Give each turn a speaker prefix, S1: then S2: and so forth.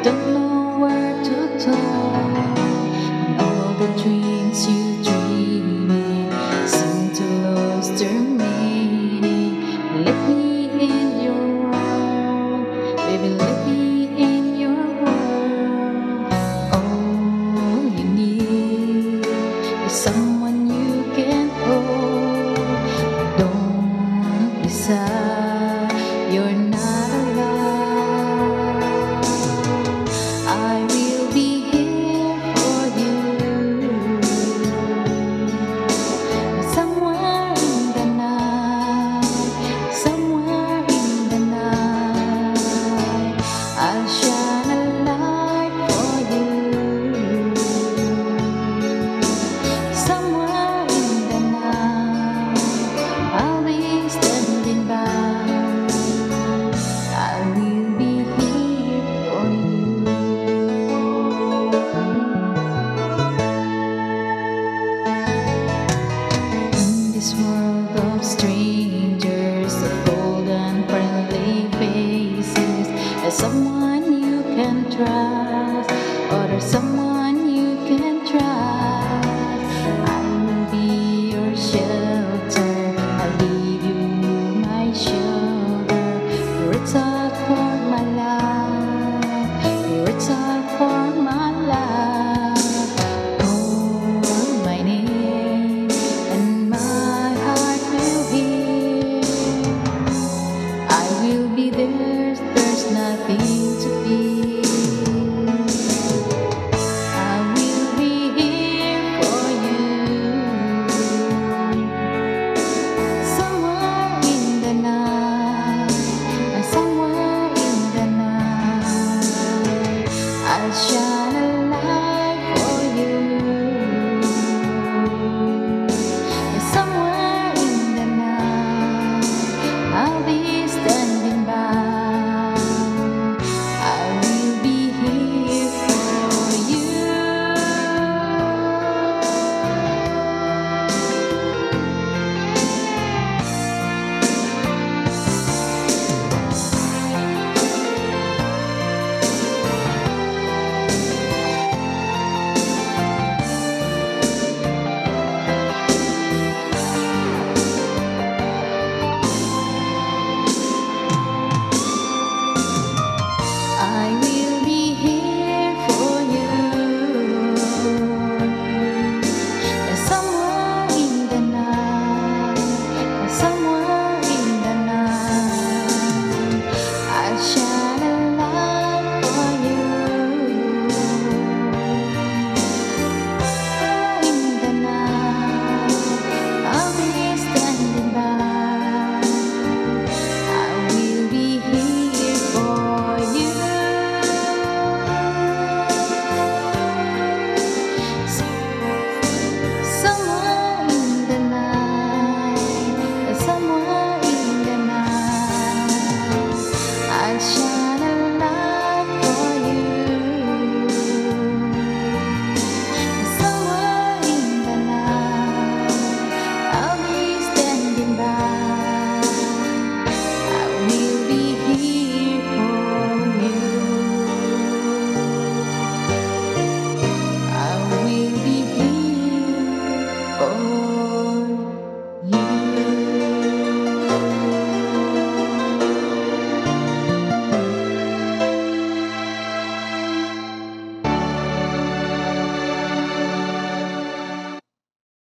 S1: don't know where to turn. And all the dreams you dreaming seem to lose their meaning. Let me in your world, baby, let me in your world. All you need is someone you can hold. Don't be sad, you're not alone. I will be here for you. Somewhere in the night, somewhere in the night, I'll shine a light for you. Somewhere in the night, I'll be standing by. I will be here for you. In this world of strangers, of bold and friendly faces, there's someone you can trust, or there's someone you can trust. I will be your shelter, I'll give you my shoulder. Reach out for my love, reach out for my love. Call my name and my heart will hear. I will be there, there's nothing to fear. I will be here for you. Somewhere in the night, somewhere in the night, I'll shine a light for you. Somewhere in the night, I'll be standing by. I will be here for you. I will be here for you. Somewhere in the night, somewhere in the night, I'll shine